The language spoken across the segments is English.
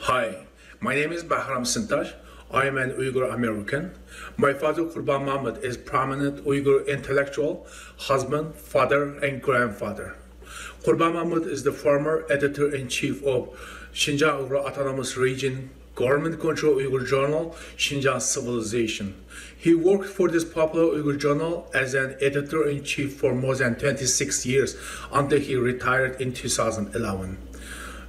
Hi, my name is Bahram Sintaj. I am an Uyghur American. My father Qurban Mahmud is prominent Uyghur intellectual, husband, father, and grandfather. Qurban Mahmud is the former editor-in-chief of Xinjiang Uyghur Autonomous Region government-controlled Uyghur journal, Xinjiang Civilization. He worked for this popular Uyghur journal as an editor-in-chief for more than 26 years until he retired in 2011.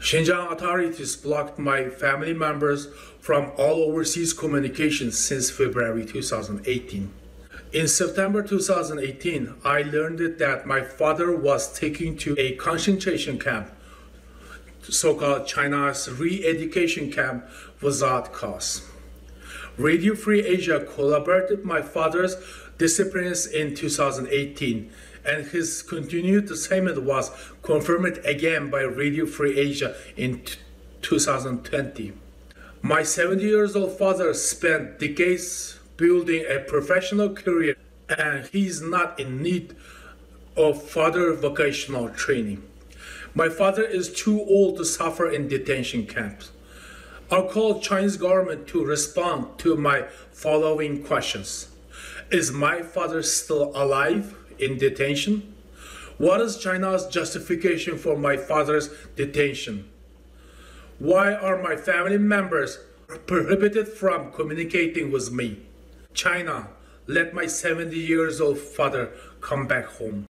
Xinjiang authorities blocked my family members from all overseas communications since February 2018. In September 2018, I learned that my father was taken to a concentration camp, so-called China's re-education camp, without cause. Radio Free Asia collaborated my father's disappearance in 2018, and his continued assignment was confirmed again by Radio Free Asia in 2020. My 70-year-old father spent decades building a professional career, and he is not in need of further vocational training. My father is too old to suffer in detention camps. I call Chinese government to respond to my following questions. Is my father still alive in detention? What is China's justification for my father's detention? Why are my family members prohibited from communicating with me? China, let my 70-year-old father come back home.